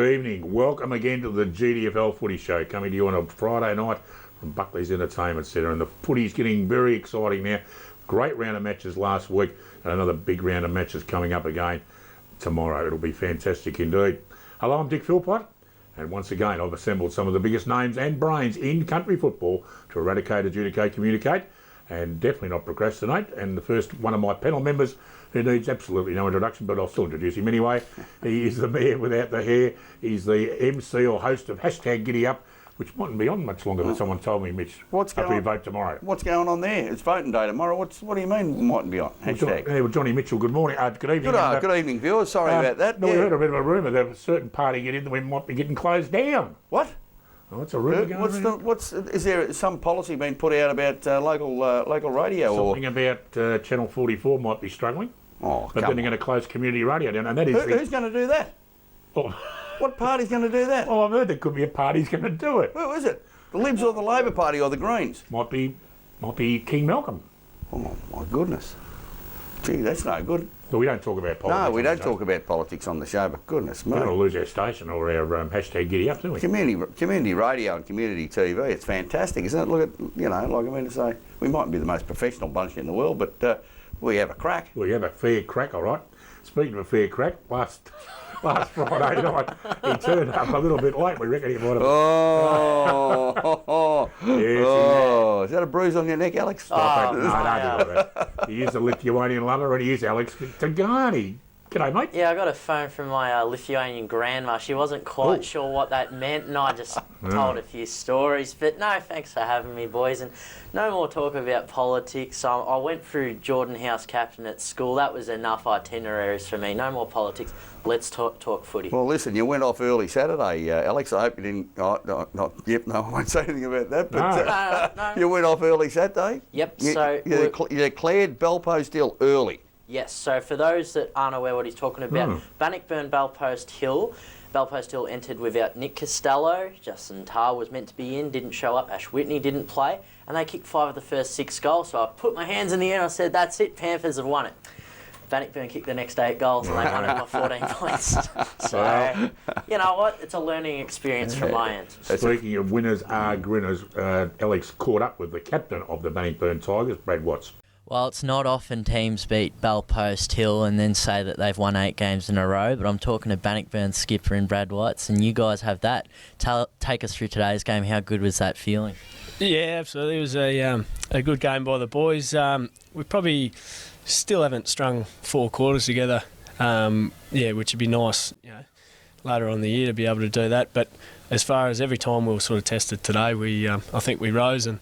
Good evening. Welcome again to the GDFL Footy Show, coming to you on a Friday night from Buckley's Entertainment Centre. And the footy's getting very exciting now. Great round of matches last week, and another big round of matches coming up again tomorrow. It'll be fantastic indeed. Hello, I'm Dick Philpott, and once again I've assembled some of the biggest names and brains in country football to eradicate, adjudicate, communicate, and definitely not procrastinate. And the first one of my panel members, who needs absolutely no introduction, but I'll still introduce him anyway. He is the man without the hair. He's the MC or host of Hashtag Giddy Up, which mightn't be on much longer than someone told me, Mitch. What's going after you on? vote tomorrow. What's going on there? It's voting day tomorrow. What do you mean mightn't be on? Hashtag. Well, Johnny Mitchell, good morning. Good evening. Good evening, viewers. Sorry about that. No, we heard a bit of a rumour that a certain party get in that we might be getting closed down. What? Oh, it's a rumour going around. Is there some policy being put out about local radio? Something about Channel 44 might be struggling. Oh, but then they're going to close community radio down, and that is who's going to do that? Oh. What party's going to do that? Well, I've heard there could be a party's going to do it. Who is it? The Libs or the Labor Party or the Greens? Might be King Malcolm. Oh my goodness! Gee, that's no good. But we don't talk about politics. No, we don't talk about politics on the show. But goodness me, we're going to lose our station or our hashtag Giddy Up, don't we? Community radio and community TV. It's fantastic, isn't it? Look at to say we mightn't be the most professional bunch in the world, but we have a crack. We have a fair crack, all right. Speaking of a fair crack, last Friday night, he turned up a little bit late. We reckon he might have... Yes, is that a bruise on your neck, Alex? Stop it. No, don't do that. He is a Lithuanian lover, and he is Alex Tagani. G'day, mate. Yeah, I got a phone from my Lithuanian grandma. She wasn't quite sure what that meant, and I just told a few stories. But no, thanks for having me, boys. And no more talk about politics. I went through Jordan House captain at school. That was enough itineraries for me. No more politics. Let's talk footy. Well, listen, you went off early Saturday, Alex. I hope you didn't... I won't say anything about that. But no. You went off early Saturday? Yep. You declared Belpost Hill early. Yes, so for those that aren't aware what he's talking about, Bannockburn Belpost Hill. Belpost Hill entered without Nick Costello. Justin Tarr was meant to be in, didn't show up. Ash Whitney didn't play. And they kicked 5 of the first 6 goals. So I put my hands in the air and I said, that's it, Panthers have won it. Bannockburn kicked the next 8 goals and they won it by 14 points. So, you know what? It's a learning experience from my end. Speaking of winners are grinners, Alex caught up with the captain of the Bannockburn Tigers, Brad Watts. Well, it's not often teams beat Belpost Hill and then say that they've won 8 games in a row, but I'm talking to Bannockburn skipper and Brad Watts, and you guys have that. Take us through today's game. How good was that feeling? Yeah, absolutely. It was a good game by the boys. We probably still haven't strung 4 quarters together, which would be nice, later on in the year to be able to do that. But as far as every time we were sort of tested today, I think we rose, and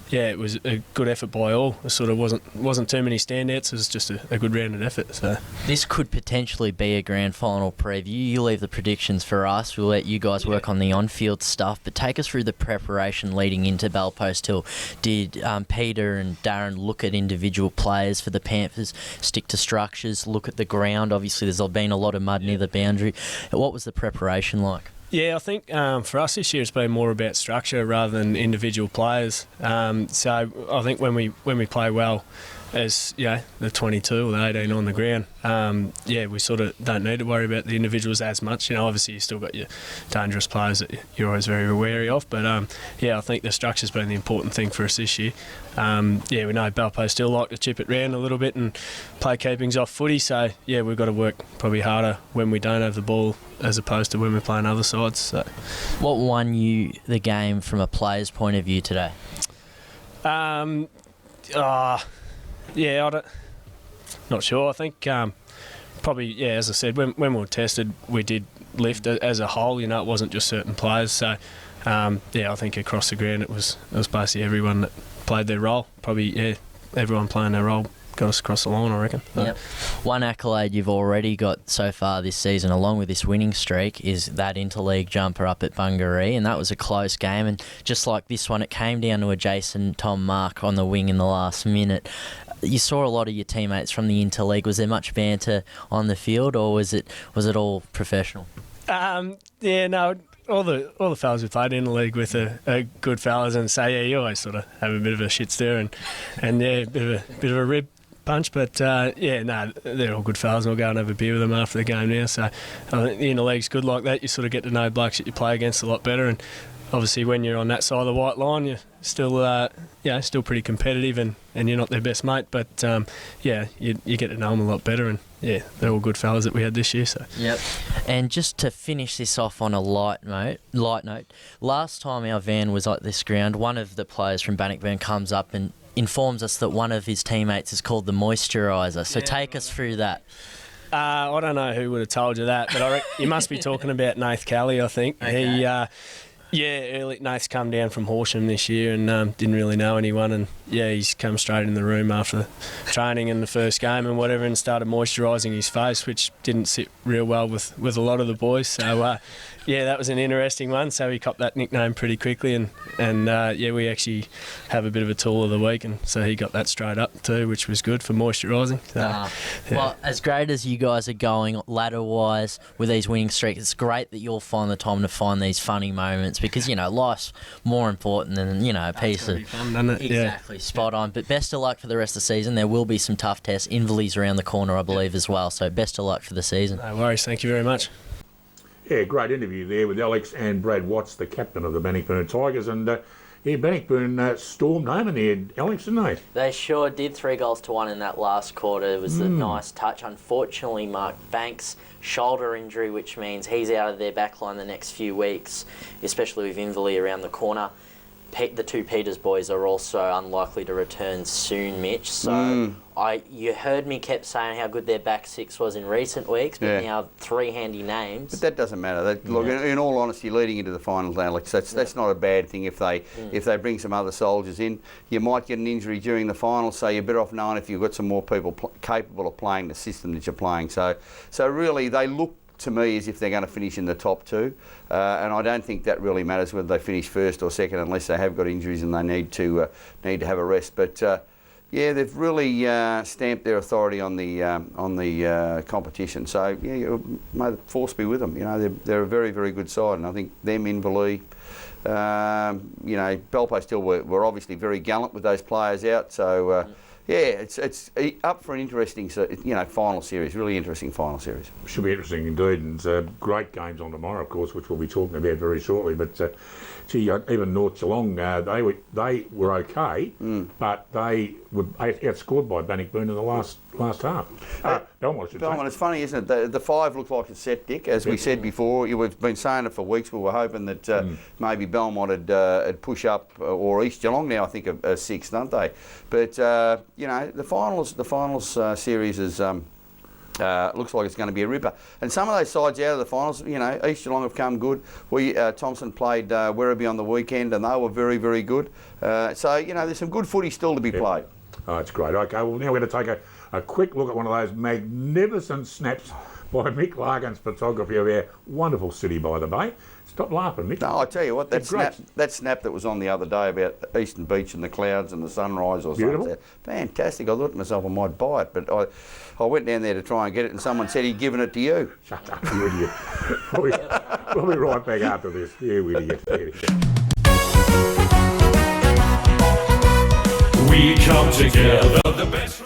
it was a good effort by all. It sort of wasn't too many standouts. It was just a good rounded effort. So this could potentially be a grand final preview. You leave the predictions for us. We'll let you guys work on the on-field stuff. But take us through the preparation leading into Belpost Hill. Did Peter and Darren look at individual players for the Panthers, stick to structures, look at the ground? Obviously, there's been a lot of mud near the boundary. What was the preparation like? Yeah, I think for us this year it's been more about structure rather than individual players. So I think when we play well as the 22 or the 18 on the ground, we sort of don't need to worry about the individuals as much. Obviously you still got your dangerous players that you're always very wary of, but I think the structure's been the important thing for us this year. We know Belpost still like to chip it round a little bit and play keepings off footy, so we've got to work probably harder when we don't have the ball as opposed to when we're playing other sides. So, what won you the game from a player's point of view today? I'm not sure. I think probably, as I said, when we were tested, we did lift as a whole. It wasn't just certain players. So, I think across the ground it was basically everyone that played their role. Probably, everyone playing their role got us across the line, I reckon. Yep. One accolade you've already got so far this season, along with this winning streak, is that interleague jumper up at Bungaree, and that was a close game. And just like this one, it came down to a Jason Tom Mark on the wing in the last minute. You saw a lot of your teammates from the interleague. Was there much banter on the field, or was it all professional? All the fellas we played in the league with are good fellas, and so you always sort of have a bit of a shit stir and a bit of a rib bunch. But yeah, no, they're all good fellas. We'll go and have a beer with them after the game now. So I think the interleague's good like that. You sort of get to know blokes that you play against a lot better. And obviously, when you're on that side of the white line, you're still, still pretty competitive, and you're not their best mate. But yeah, you get to know them a lot better, and yeah, they're all good fellas that we had this year. So yep. And just to finish this off on a light note, last time our van was at this ground, one of the players from Bannockburn comes up and informs us that one of his teammates is called the Moisturiser. So take us through that. I don't know who would have told you that, but you must be talking about Nath Kelly, I think. Okay. Nath's come down from Horsham this year and didn't really know anyone, and yeah, he's come straight in the room after training in the first game and whatever, and started moisturising his face, which didn't sit real well with a lot of the boys. So yeah, that was an interesting one. So he copped that nickname pretty quickly, and we actually have a bit of a tool of the week, and so he got that straight up too, which was good for moisturising. So, yeah. Well, as great as you guys are going ladder-wise with these winning streaks, it's great that you'll find the time to find these funny moments, because life's more important than a piece of fun, doesn't it? Exactly, spot on. But best of luck for the rest of the season. There will be some tough tests. Inverley's around the corner, I believe, as well. So best of luck for the season. No worries. Thank you very much. Yeah, great interview there with Alex and Brad Watts, the captain of the Bannockburn Tigers, and Bannockburn stormed home in there, Alex, didn't they? They sure did. 3-1 in that last quarter. It was a nice touch. Unfortunately, Mark Banks, shoulder injury, which means he's out of their backline the next few weeks, especially with Inverley around the corner. The two Peters boys are also unlikely to return soon, Mitch. So you heard me kept saying how good their back six was in recent weeks, but now three handy names. But that doesn't matter. Look, in all honesty, leading into the finals, Alex, that's not a bad thing if they bring some other soldiers in. You might get an injury during the finals, so you're better off knowing if you've got some more people capable of playing the system that you're playing. So really, they look to me as if they're going to finish in the top two, and I don't think that really matters whether they finish first or second, unless they have got injuries and they need to have a rest. But yeah, they've really stamped their authority on the competition. So yeah, may the force be with them. They're a very, very good side, and I think them, Inverley, Belpo still were obviously very gallant with those players out. So. Yeah, it's up for an interesting, final series. Really interesting final series. Should be interesting indeed, and great games on tomorrow, of course, which we'll be talking about very shortly. But even North Geelong, they were okay, but they were outscored by Bannockburn in the last half. Belmont, it's funny, isn't it? The five looked like a set, Dick. As we said before, we've been saying it for weeks. We were hoping that maybe Belmont would push up, or East Geelong now, I think, are sixth, aren't they? But the finals series is. Looks like it's going to be a ripper. And some of those sides out of the finals, East Geelong have come good. Thompson played Werribee on the weekend, and they were very, very good. So there's some good footy still to be played. Oh, it's great. Okay, well, now we're going to take a quick look at one of those magnificent snaps by Mick Larkin's photography of our wonderful city by the bay. Stop laughing, Mick. No, I tell you what, that snap that was on the other day about Eastern Beach and the clouds and the sunrise or something. Fantastic. I thought to myself I might buy it, but I went down there to try and get it, and someone said he'd given it to you. Shut up, you idiot. We'll be right back after this. You idiot. We come together, the best.